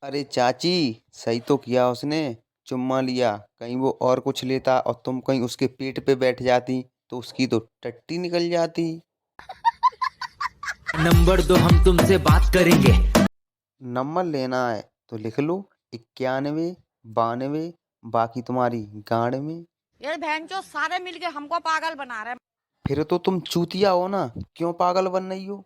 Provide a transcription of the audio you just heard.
अरे चाची, सही तो किया उसने। चुम्मा लिया, कहीं वो और कुछ लेता और तुम कहीं उसके पेट पे बैठ जाती तो उसकी तो टट्टी निकल जाती। नंबर दो, हम तुमसे बात करेंगे। नंबर लेना है तो लिख लो, 91 92, बाकी तुम्हारी गांड में। ये बहनचोद सारे मिलके हमको पागल बना रहे हैं। फिर तो तुम चूतिया हो ना, क्यों पागल बन रही हो?